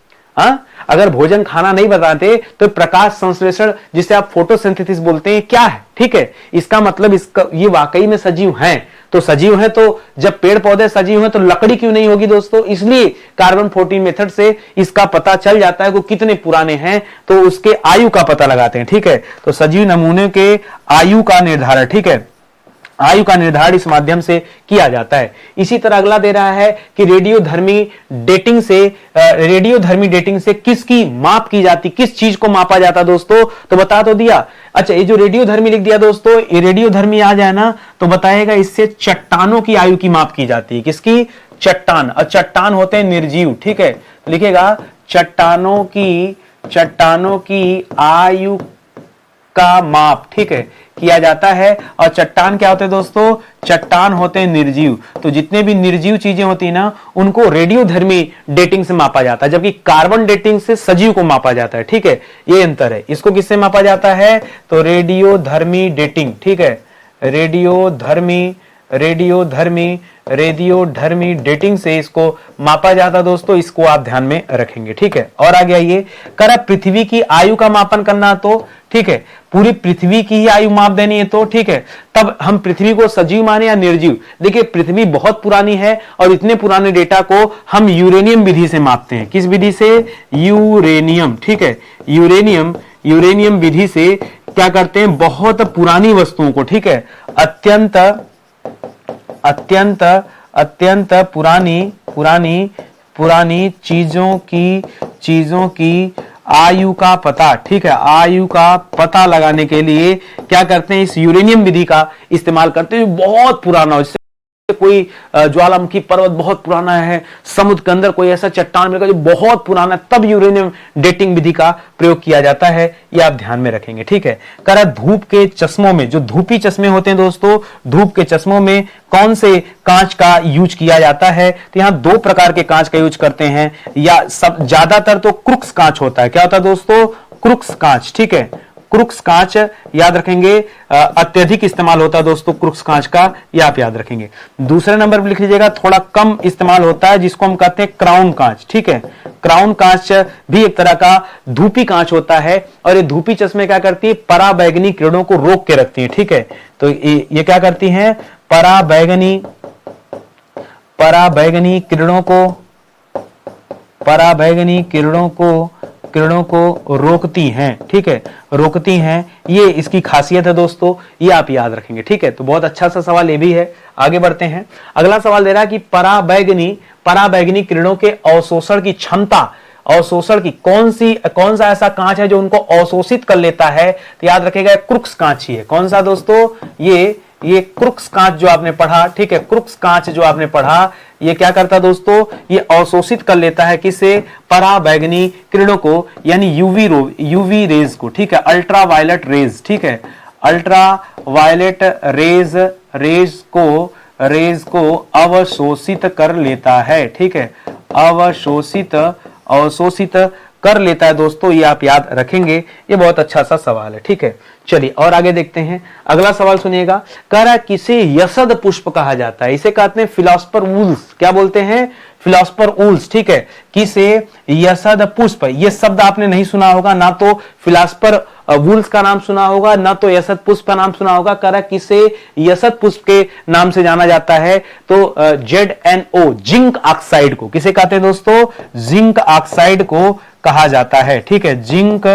अगर भोजन खाना नहीं बनाते तो प्रकाश संश्लेषण, जिसे आप फोटोसिंथेसिस बोलते हैं, क्या है, ठीक है। इसका मतलब इसका ये वाकई में सजीव हैं। तो सजीव हैं, तो जब पेड़ पौधे सजीव हैं तो लकड़ी क्यों नहीं होगी दोस्तों, इसलिए कार्बन 14 मेथड से इसका पता चल जाता है कि कितने पुराने हैं, तो उसके आयु का पता लगाते हैं, ठीक है। तो सजीव नमूने के आयु का निर्धारण, ठीक है, आयु का निर्धारण इस माध्यम से किया जाता है। इसी तरह अगला दे रहा है कि रेडियोधर्मी डेटिंग से किसकी माप की जाती, किस चीज को मापा जाता दोस्तों, तो बता तो दिया। अच्छा, ये जो रेडियोधर्मी लिख दिया दोस्तों, ये रेडियोधर्मी आ जाए ना तो बताएगा, इससे चट्टानों की आयु की माप की जाती है। किसकी, चट्टान। और चट्टान होते हैं निर्जीव, ठीक है। लिखेगा चट्टानों की आयु का माप, ठीक है, किया जाता है। और चट्टान क्या होते हैं दोस्तों, चट्टान होते हैं निर्जीव। तो जितने भी निर्जीव चीजें होती है ना, उनको रेडियोधर्मी डेटिंग से मापा जाता है, जबकि कार्बन डेटिंग से सजीव को मापा जाता है, ठीक है। ये अंतर है। इसको किससे मापा जाता है, तो रेडियोधर्मी डेटिंग, ठीक है, रेडियोधर्मी रेडियोधर्मी डेटिंग से इसको मापा जाता है दोस्तों, इसको आप ध्यान में रखेंगे। ठीक है, और आगे आइए, करा पृथ्वी की आयु का मापन करना, तो ठीक है पूरी पृथ्वी की ही आयु माप देनी है, तो ठीक है तब हम पृथ्वी को सजीव माने या निर्जीव। देखिए पृथ्वी बहुत पुरानी है और इतने पुराने डेटा को हम यूरेनियम विधि से मापते हैं। किस विधि से? यूरेनियम। ठीक है, यूरेनियम विधि से क्या करते हैं, बहुत पुरानी वस्तुओं को, ठीक है अत्यंत पुरानी चीजों की आयु का पता, ठीक है आयु का पता लगाने के लिए क्या करते हैं, इस यूरेनियम विधि का इस्तेमाल करते हैं। बहुत पुराना, इससे कोई ज्वालामुखी पर्वत बहुत पुराना है, समुद्र के अंदर कोई ऐसा चट्टान मिलेगा जो बहुत पुराना है, तब यूरेनियम डेटिंग विधि का प्रयोग किया जाता है। ये आप ध्यान में रखेंगे। ठीक है, करा धूप के चश्मों में, जो धूपी चश्मे होते हैं दोस्तों, धूप के चश्मों में कौन से कांच का यूज किया जाता है? तो यहां दो प्रकार के कांच का यूज करते हैं, या सब ज्यादातर तो क्रुक्स कांच होता है। क्या होता है दोस्तों? क्रुक्स कांच। ठीक है, क्रुक्स कांच याद रखेंगे, अत्यधिक इस्तेमाल होता है दोस्तों क्रुक्स कांच का, ये आप याद रखेंगे। दूसरे नंबर पर लिख लीजिएगा, थोड़ा कम इस्तेमाल होता है जिसको हम कहते हैं क्राउन कांच। ठीक है, क्राउन कांच भी एक तरह का धूपी कांच होता है, और ये धूपी चश्मे क्या करती है, पराबैंगनी किरणों को रोक के रखती है। ठीक है, तो ये क्या करती हैं, पराबैंगनी किरणों को रोकती हैं। ठीक है, रोकती हैं, ये इसकी खासियत है दोस्तों, ये आप याद रखेंगे। ठीक है, तो बहुत अच्छा सा सवाल ये भी है। आगे बढ़ते हैं, अगला सवाल दे रहा है कि पराबैंगनी किरणों के अवशोषण की क्षमता, अवशोषण की कौन सा ऐसा कांच है जो उनको अवशोषित कर लेता है? तो याद रखेगा क्रुक्स कांच ही है। कौन सा दोस्तों? ये क्रुक्स कांच जो आपने पढ़ा। ठीक है, क्रुक्स कांच जो आपने पढ़ा, ये क्या करता दोस्तों, ये अवशोषित कर लेता है किसे? पराबैंगनी किरणों को, यानी यूवी रेज को। ठीक है, अल्ट्रावायलेट रेज। ठीक है, अल्ट्रावायलेट रेज को अवशोषित कर लेता है। ठीक है, अवशोषित कर लेता है दोस्तों, ये आप याद रखेंगे। ये बहुत अच्छा सा सवाल है। ठीक है, चलिए और आगे देखते हैं। अगला सवाल सुनिएगा, कह रहा किसे यसद पुष्प कहा जाता है? इसे कहते हैं फिलॉसफर वूल्स। क्या बोलते हैं? Philosopher wools. ठीक है, किसे यसद पुष्प, ये शब्द आपने नहीं सुना होगा, ना तो फिलॉसफर वूल्स का नाम सुना होगा, ना तो यसद पुष्प का नाम सुना होगा। कह रहा किसे यसद पुष्प के नाम से जाना जाता है? तो ZnO, जिंक ऑक्साइड को। किसे कहते हैं दोस्तों? जिंक ऑक्साइड को कहा जाता है। ठीक है, जिंक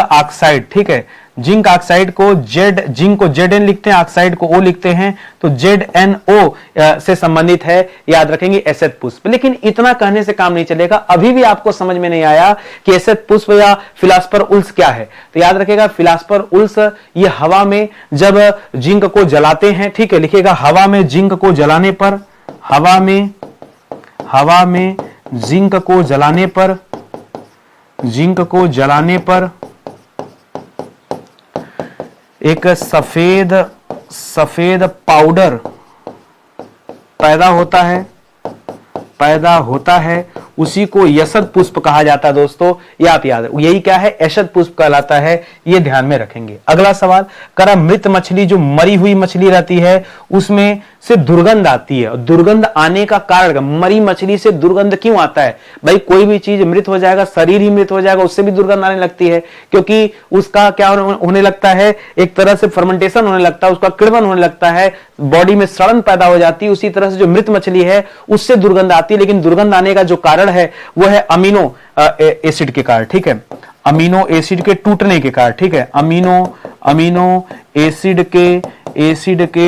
ऑक्साइड। ठीक है, जिंक ऑक्साइड को जिंक को Zn लिखते हैं, ऑक्साइड को O लिखते हैं, तो ZnO से संबंधित है, याद रखेंगे एसिड पुष्प। लेकिन इतना कहने से काम नहीं चलेगा, अभी भी आपको समझ में नहीं आया कि एसिड पुष्प या फिलॉसफर उल्स क्या है। तो याद रखेगा फिलॉसफर उल्स, ये हवा में जब जिंक को जलाते हैं, ठीक है लिखिएगा, हवा में जिंक को जलाने पर, हवा में जिंक को जलाने पर एक सफेद पाउडर पैदा होता है, उसी को यसद पुष्प कहा जाता है दोस्तों। ये आप याद रखें, यही क्या है? यसद पुष्प कहलाता है, ये ध्यान में रखेंगे। अगला सवाल, करा मृत मछली, जो मरी हुई मछली रहती है, उसमें से दुर्गंध आती है। दुर्गंध आने का कारण, मरी मछली से दुर्गंध क्यों आता है? भाई कोई भी चीज मृत हो जाएगा, शरीर ही मृत हो जाएगा, उससे भी दुर्गंध आने लगती है, क्योंकि उसका क्या होने लगता है, एक तरह से फर्मेंटेशन होने लगता है, उसका किण्वन होने लगता है, बॉडी में सड़न पैदा हो जाती है। उसी तरह से जो मृत मछली है उससे दुर्गंध आती है, लेकिन दुर्गंध आने का जो कारण है वो है अमीनो एसिड के कारण। ठीक है, अमीनो एसिड के टूटने के कारण। ठीक है, अमीनो एसिड के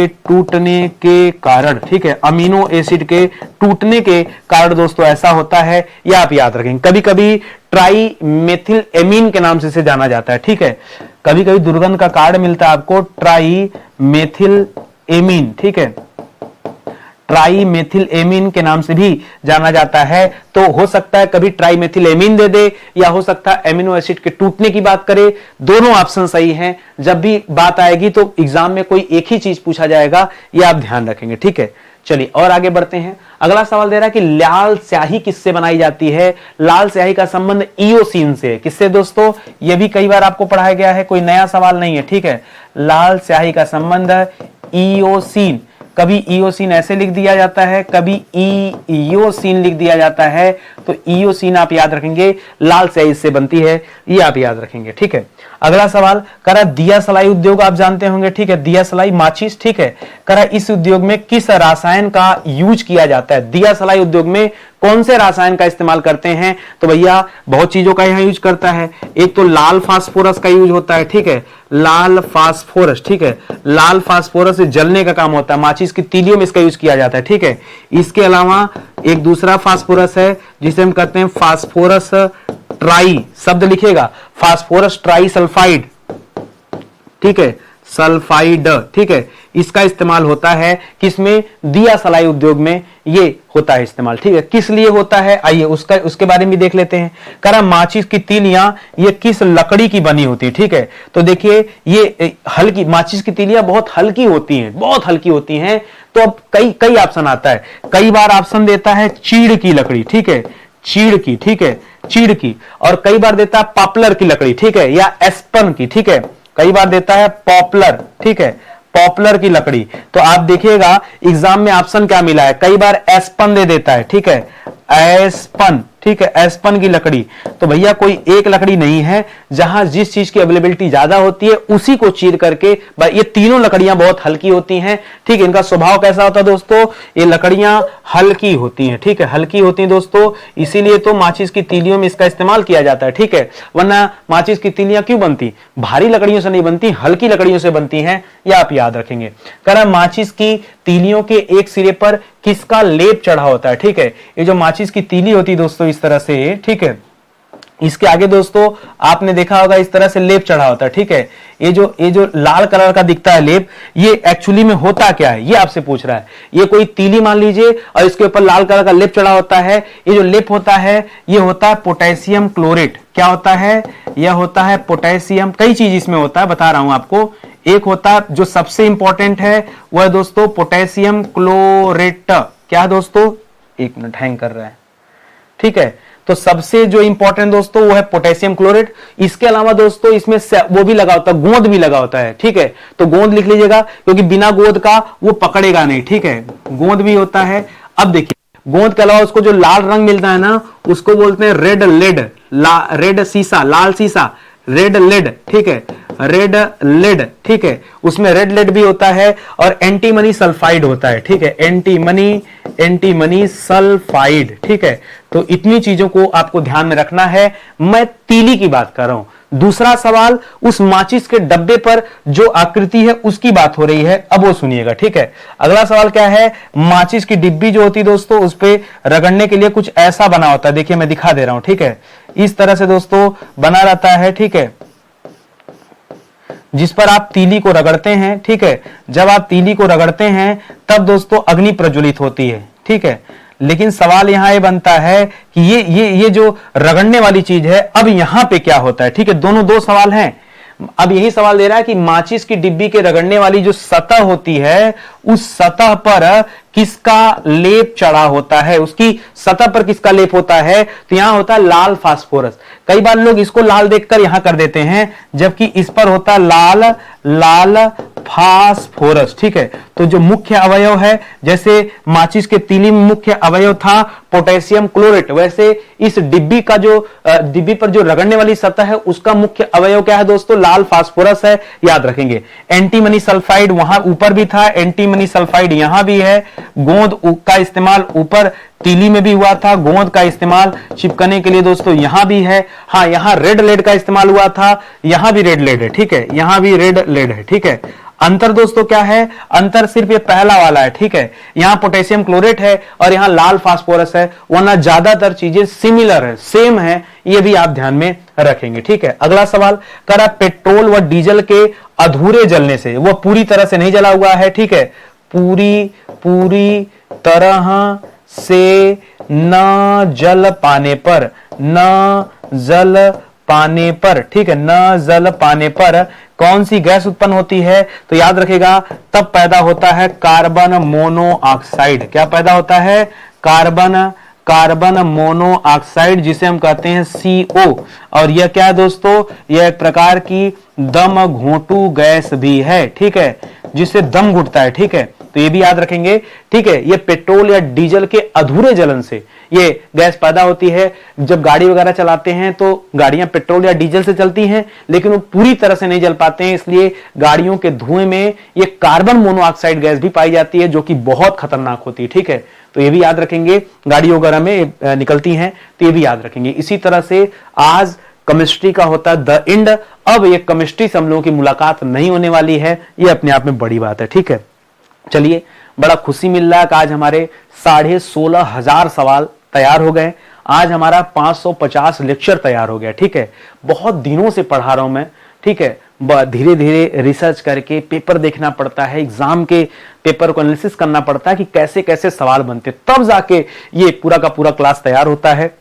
टूटने के कारण। ठीक है, अमीनो एसिड के टूटने के कारण दोस्तों ऐसा होता है, यह आप याद रखेंगे। कभी कभी ट्राई मेथिल एमीन के नाम से इसे जाना जाता है। ठीक है, कभी कभी दुर्गंध का कारण मिलता है आपको ट्राई मेथिल एमीन। ठीक है, ट्राई मेथिल एमीन के नाम से भी जाना जाता है। तो हो सकता है कभी ट्राई मेथिल एमीन दे दे, या हो सकता है एमिनो एसिड के टूटने की बात करे। दोनों ऑप्शन सही हैं। जब भी बात आएगी तो एग्जाम में कोई एक ही चीज पूछा जाएगा, यह आप ध्यान रखेंगे। ठीक है, चलिए और आगे बढ़ते हैं। अगला सवाल दे रहा है कि लाल स्याही किससे बनाई जाती है? लाल स्याही का संबंध इयोसीन से। किससे दोस्तों? यह भी कई बार आपको पढ़ाया गया है, कोई नया सवाल नहीं है। ठीक है, लाल स्याही का संबंध ईओसिन, कभी ईओसिन ऐसे लिख दिया जाता है, कभी ईओसिन लिख दिया जाता है। तो ईओसिन आप याद रखेंगे, लाल स्याही से बनती है, ये आप याद रखेंगे, ठीक है। अगला सवाल करा दिया सलाई उद्योग आप जानते होंगे, ठीक है, दिया सलाई माचिस, ठीक है। करा इस उद्योग में किस रसायन का यूज किया जाता है, दिया सलाई उद्योग में कौन से रसायन का इस्तेमाल करते हैं? तो भैया बहुत चीजों का यहां यूज करता है। एक तो लाल फास्फोरस का यूज होता है, ठीक है, लाल फास्फोरस, ठीक है, लाल फास्फोरस से जलने का काम होता है, माचिस की तीलियों में इसका यूज किया जाता है, ठीक है। इसके अलावा एक दूसरा फास्फोरस है जिसे हम कहते हैं फास्फोरस ट्राई, शब्द लिखेगा फास्फोरस ट्राई सल्फाइड, ठीक है, सल्फाइड, ठीक है। इसका इस्तेमाल होता है किसमें? दिया सलाई उद्योग में ये होता है इस्तेमाल, ठीक है। किस लिए होता है, आइए उसके बारे में देख लेते हैं। करा माचिस की तीलियां ये किस लकड़ी की बनी होती है, ठीक है। तो देखिए ये हल्की, माचिस की तीलियां बहुत हल्की होती हैं, बहुत हल्की होती हैं। तो अब कई ऑप्शन आता है, कई बार ऑप्शन देता है चीड़ की लकड़ी, ठीक है, चीड़ की, ठीक है, चीड़ की, और कई बार देता है पॉपुलर की लकड़ी, ठीक है, या एस्पन की, ठीक है, कई बार देता है पॉपुलर, ठीक है, पॉपुलर की लकड़ी। तो आप देखिएगा एग्जाम में ऑप्शन क्या मिला है, कई बार एस्पन दे देता है, ठीक है, एस्पन, ठीक है, एस्पन की लकड़ी। तो भैया कोई एक लकड़ी नहीं है, जहां जिस चीज की अवेलेबिलिटी ज्यादा होती है उसी को चीर करके, ये तीनों लकड़ियां बहुत हल्की होती हैं, ठीक है। इनका स्वभाव कैसा होता है दोस्तों, ये लकड़ियां हल्की होती हैं, ठीक है, हल्की होती हैं दोस्तों, इसीलिए तो माचिस की तीलियों में इसका इस्तेमाल किया जाता है, ठीक है। वरना माचिस की तीलियां क्यों बनती, भारी लकड़ियों से नहीं बनती, हल्की लकड़ियों से बनती हैं, यह आप याद रखेंगे। करा माचिस की तीलियों के एक सिरे पर किसका लेप चढ़ा होता है, ठीक है। ये जो माचिस की तीली होती है दोस्तों इस तरह से, ठीक है, इसके आगे दोस्तों आपने देखा होगा इस तरह से लेप चढ़ा होता है, ठीक है। ये जो लाल कलर का दिखता है लेप, ये एक्चुअली में होता क्या है, ये आपसे पूछ रहा है। ये कोई तीली मान लीजिए और इसके ऊपर लाल कलर का लेप चढ़ा होता है। ये जो लेप होता है ये होता है पोटेशियम क्लोरेट। क्या होता है, यह होता है पोटेशियम, कई चीज इसमें होता है, बता रहा हूं आपको। एक होता है जो सबसे इंपॉर्टेंट है वह है दोस्तों पोटेशियम क्लोरेट। क्या है दोस्तों, एक मिनट हैंग कर रहा है, ठीक है। तो सबसे जो इंपॉर्टेंट दोस्तों वो है पोटेशियम क्लोरेट। इसके अलावा दोस्तों इसमें वो भी लगा होता है, गोंद भी लगा होता है, ठीक है। तो गोंद लिख लीजिएगा क्योंकि बिना गोंद का वो पकड़ेगा नहीं, ठीक है, गोंद भी होता है। अब देखिए गोंद के अलावा उसको जो लाल रंग मिलता है ना उसको बोलते हैं रेड लेड, रेड सीसा, लाल सीसा, रेड लेड, ठीक है, रेड लेड, ठीक है, उसमें रेड लेड भी होता है और एंटीमनी सल्फाइड होता है, ठीक है, एंटीमनी सल्फाइड, ठीक है। तो इतनी चीजों को आपको ध्यान में रखना है। मैं तीली की बात कर रहा हूं। दूसरा सवाल, उस माचिस के डब्बे पर जो आकृति है उसकी बात हो रही है, अब वो सुनिएगा, ठीक है। अगला सवाल क्या है, माचिस की डिब्बी जो होती है दोस्तों उस पे रगड़ने के लिए कुछ ऐसा बना होता है, देखिए मैं दिखा दे रहा हूं, ठीक है, इस तरह से दोस्तों बना रहता है, ठीक है, जिस पर आप तीली को रगड़ते हैं, ठीक है। जब आप तीली को रगड़ते हैं तब दोस्तों अग्नि प्रज्वलित होती है, ठीक है। लेकिन सवाल यहां ये बनता है कि ये जो रगड़ने वाली चीज है अब यहां पे क्या होता है, ठीक है। दोनों दो सवाल हैं। अब यही सवाल दे रहा है कि माचिस की डिब्बी के रगड़ने वाली जो सतह होती है उस सतह पर किसका लेप चढ़ा होता है, उसकी सतह पर किसका लेप होता है। तो यहां होता है लाल फास्फोरस। कई बार लोग इसको लाल देखकर यहां कर देते हैं जबकि इस पर होता है लाल फास्फोरस, ठीक है। तो जो मुख्य अवयव है, जैसे माचिस के तीली में मुख्य अवयव था पोटेशियम क्लोरेट, वैसे इस डिब्बी का जो डिब्बी पर जो रगड़ने वाली सतह है उसका मुख्य अवयव क्या है दोस्तों, लाल फास्फोरस है, याद रखेंगे। एंटीमनी सल्फाइड वहां ऊपर भी था, एंटीमनी सल्फाइड यहां भी है। गोंद का इस्तेमाल ऊपर तीली में भी हुआ था, गोंद का इस्तेमाल चिपकने के लिए दोस्तों यहां भी है। हाँ, यहां रेड लेड का इस्तेमाल हुआ था, यहां भी रेड लेड है, ठीक है, यहां भी रेड लेड है, ठीक है। अंतर दोस्तों क्या है, अंतर सिर्फ ये पहला वाला है, ठीक है। यहां पोटेशियम क्लोरेट है और यहां लाल फास्फोरस है, वरना ज्यादातर चीजें सिमिलर है, सेम है, ये भी आप ध्यान में रखेंगे, ठीक है। अगला सवाल करा पेट्रोल व डीजल के अधूरे जलने से, वह पूरी तरह से नहीं जला हुआ है, ठीक है, पूरी तरह से न जल पाने पर, ठीक है, न जल पाने पर कौन सी गैस उत्पन्न होती है। तो याद रखेगा तब पैदा होता है कार्बन मोनोऑक्साइड। क्या पैदा होता है, कार्बन कार्बन मोनोऑक्साइड, जिसे हम कहते हैं CO। और यह क्या है दोस्तों, यह एक प्रकार की दम घोंटू गैस भी है, ठीक है, जिससे दम घुटता है, ठीक है, तो ये भी याद रखेंगे, ठीक है। ये पेट्रोल या डीजल के अधूरे जलन से ये गैस पैदा होती है। जब गाड़ी वगैरह चलाते हैं तो गाड़ियां पेट्रोल या डीजल से चलती हैं, लेकिन वो पूरी तरह से नहीं जल पाते हैं, इसलिए गाड़ियों के धुएं में ये कार्बन मोनोऑक्साइड गैस भी पाई जाती है, जो कि बहुत खतरनाक होती है, ठीक है। तो ये भी याद रखेंगे, गाड़ी वगैरह में निकलती हैं, तो ये भी याद रखेंगे। इसी तरह से आज केमिस्ट्री का होता है द एंड। अब ये केमिस्ट्री से हम लोगों की मुलाकात नहीं होने वाली है, ये अपने आप में बड़ी बात है, ठीक है। चलिए, बड़ा खुशी मिल रहा है कि आज हमारे 16,500 सवाल तैयार हो गए। आज हमारा 550 लेक्चर तैयार हो गया, ठीक है। बहुत दिनों से पढ़ा रहा हूं मैं, ठीक है। धीरे धीरे रिसर्च करके पेपर देखना पड़ता है, एग्जाम के पेपर को एनालिसिस करना पड़ता है कि कैसे कैसे सवाल बनते, तब जाके ये पूरा का पूरा क्लास तैयार होता है।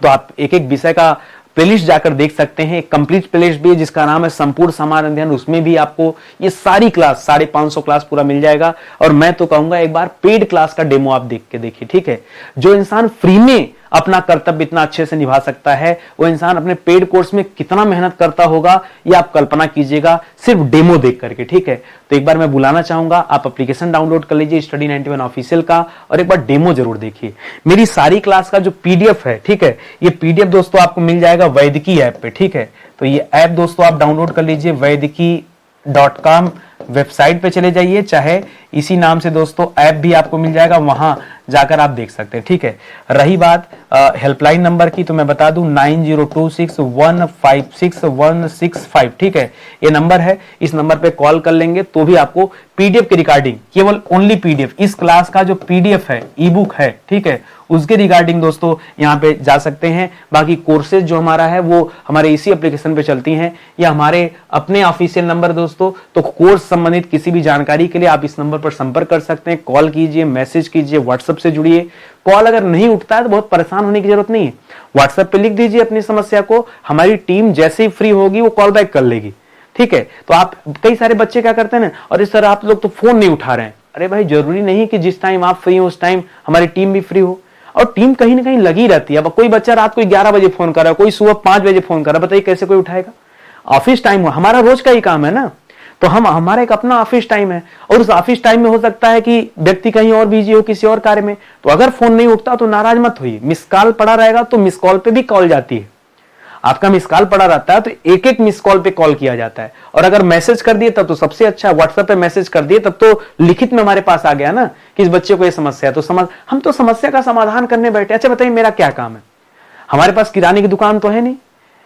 तो आप एक एक विषय का प्लेलिस्ट जाकर देख सकते हैं। एक कंप्लीट प्लेलिस्ट भी है जिसका नाम है संपूर्ण सामान्य अध्ययन, उसमें भी आपको ये सारी क्लास 550 क्लास पूरा मिल जाएगा। और मैं तो कहूंगा एक बार पेड क्लास का डेमो आप देख के देखिए, ठीक है। जो इंसान फ्री में अपना कर्तव्य इतना अच्छे से निभा सकता है, वो इंसान अपने पेड कोर्स में कितना मेहनत करता होगा, ये आप कल्पना कीजिएगा सिर्फ डेमो देख करके, ठीक है। तो एक बार मैं बुलाना चाहूंगा, आप एप्लीकेशन डाउनलोड कर लीजिए स्टडी 91 ऑफिशियल का, और एक बार डेमो जरूर देखिए। मेरी सारी क्लास का जो PDF है, ठीक है, ये PDF दोस्तों आपको मिल जाएगा वैदिकी ऐप पे, ठीक है। तो ये ऐप दोस्तों आप डाउनलोड कर लीजिए, वैदिकी.com वेबसाइट पे चले जाइए, चाहे इसी नाम से दोस्तों ऐप भी आपको मिल जाएगा, वहां जाकर आप देख सकते हैं, ठीक है। रही बात हेल्पलाइन नंबर की, तो मैं बता दूं 9026156165, ठीक है, ये नंबर है। इस नंबर पे कॉल कर लेंगे तो भी आपको PDF की रिगार्डिंग, केवल ओनली PDF, इस क्लास का जो PDF है, ई बुक है, ठीक है, उसके रिगार्डिंग दोस्तों यहाँ पे जा सकते हैं। बाकी कोर्सेज जो हमारा है वो हमारे इसी एप्लीकेशन पे चलती हैं, या हमारे अपने ऑफिशियल नंबर दोस्तों। तो कोर्स संबंधित किसी भी जानकारी के लिए आप इस नंबर पर संपर्क कर सकते हैं, कॉल कीजिए, मैसेज कीजिए, व्हाट्सएप से जुड़िए। कॉल अगर नहीं उठता है तो बहुत परेशान होने की जरूरत नहीं है, व्हाट्सएप पे लिख दीजिए अपनी समस्या को, हमारी टीम जैसे ही फ्री होगी वो कॉल बैक कर लेगी, ठीक है। तो आप, कई सारे बच्चे क्या करते हैं ना, और इस तरह आप लोग तो फोन नहीं उठा रहे हैं। अरे भाई, जरूरी नहीं कि जिस टाइम आप फ्री हो उस टाइम हमारी टीम भी फ्री हो, और टीम कहीं ना कहीं लगी रहती है। अब कोई बच्चा रात को 11 बजे फोन कर रहा है, कोई सुबह 5 बजे फोन कर रहा है, बताइए कैसे कोई उठाएगा। ऑफिस टाइम हो, हमारा रोज का ही काम है ना, तो हमारा एक अपना ऑफिस टाइम है, और उस ऑफिस टाइम में हो सकता है कि व्यक्ति कहीं और बिजी हो किसी और कार्य में। तो अगर फोन नहीं उठता तो नाराज मत होइए, मिस कॉल पड़ा रहेगा तो मिस कॉल पे भी कॉल जाती है। आपका मिस कॉल पड़ा रहता है तो एक एक मिस कॉल पे कॉल किया जाता है, और अगर मैसेज कर दिए तब तो सबसे अच्छा, व्हाट्सएप पे मैसेज कर दिए तब तो लिखित में हमारे पास आ गया ना कि इस बच्चे को ये समस्या है, तो हम तो समस्या का समाधान करने बैठे। अच्छा बताइए मेरा क्या काम है, हमारे पास किराने की दुकान तो है नहीं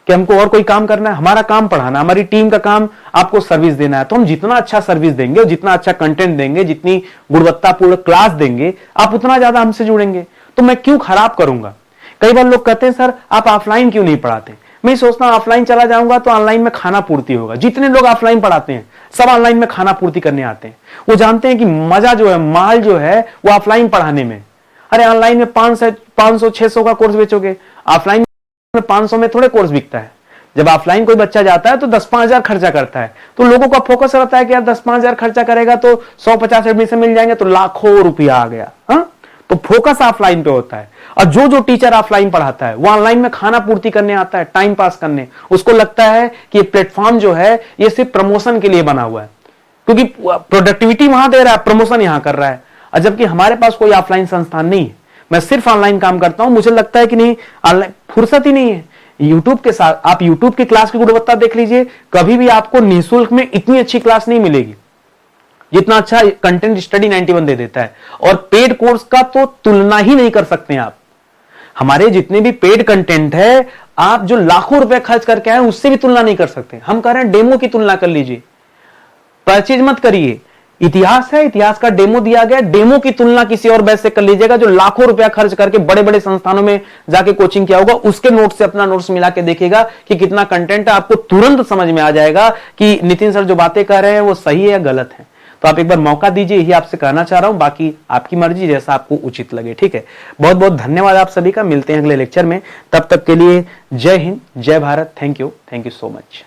कि हमको और कोई काम करना है, हमारा काम पढ़ाना, हमारी टीम का काम आपको सर्विस देना है। तो हम जितना अच्छा सर्विस देंगे और जितना अच्छा कंटेंट देंगे, जितनी गुणवत्तापूर्ण क्लास देंगे, आप उतना ज्यादा हमसे जुड़ेंगे। तो मैं क्यों खराब करूंगा। कई बार लोग कहते हैं सर आप ऑफलाइन क्यों नहीं पढ़ाते। मैं सोचता हूं ऑफलाइन चला जाऊंगा तो ऑनलाइन में खाना पूर्ति होगा। जितने लोग ऑफलाइन पढ़ाते हैं सब ऑनलाइन में खाना पूर्ति करने आते हैं। वो जानते हैं कि मजा जो है, माल जो है वो ऑफलाइन पढ़ाने में। अरे ऑनलाइन में 500-600 का कोर्स बेचोगे, ऑफलाइन में 500 में थोड़े कोर्स बिकता है। जब ऑफलाइन कोई बच्चा जाता है तो 10-5 हजार खर्चा करता है, तो लोगों का फोकस रहता है कि यार 10-5 हजार खर्चा करेगा तो 150 एडमिशन मिल जाएंगे तो लाखों रुपया आ गया। हाँ, तो फोकस ऑफलाइन पे होता है। और जो टीचर ऑफलाइन पढ़ाता है वो ऑनलाइन में खाना पूर्ति करने आता है, टाइम पास करने। उसको लगता है कि ये प्लेटफॉर्म जो है ये सिर्फ प्रमोशन के लिए बना हुआ है, क्योंकि प्रोडक्टिविटी वहां दे रहा है, प्रमोशन यहां कर रहा है। और जबकि हमारे पास कोई ऑफलाइन संस्थान नहीं है, मैं सिर्फ ऑनलाइन काम करता हूं। मुझे लगता है कि नहीं, ऑनलाइन फुर्सत ही नहीं है। यूट्यूब के साथ आप यूट्यूब की क्लास की गुणवत्ता देख लीजिए, कभी भी आपको निःशुल्क में इतनी अच्छी क्लास नहीं मिलेगी जितना अच्छा कंटेंट स्टडी 91 दे देता है। और पेड कोर्स का तो तुलना ही नहीं कर सकते आप। हमारे जितने भी पेड कंटेंट है, आप जो लाखों रुपए खर्च करके आए उससे भी तुलना नहीं कर सकते। हम कह रहे हैं डेमो की तुलना कर लीजिए, परचेज मत करिए। इतिहास है, इतिहास का डेमो दिया गया, डेमो की तुलना किसी और बैच से कर लीजिएगा जो लाखों रुपया खर्च करके बड़े बड़े संस्थानों में जाके कोचिंग किया होगा, उसके नोट से अपना नोट्स मिला के देखिएगा कि कितना कंटेंट है। आपको तुरंत समझ में आ जाएगा कि नितिन सर जो बातें कर रहे हैं वो सही है या गलत है। तो आप एक बार मौका दीजिए, यही आपसे कहना चाह रहा हूं। बाकी आपकी मर्जी, जैसा आपको उचित लगे, ठीक है। बहुत बहुत धन्यवाद आप सभी का। मिलते हैं अगले लेक्चर में, तब तक के लिए जय हिंद, जय Bharat. Thank you so much.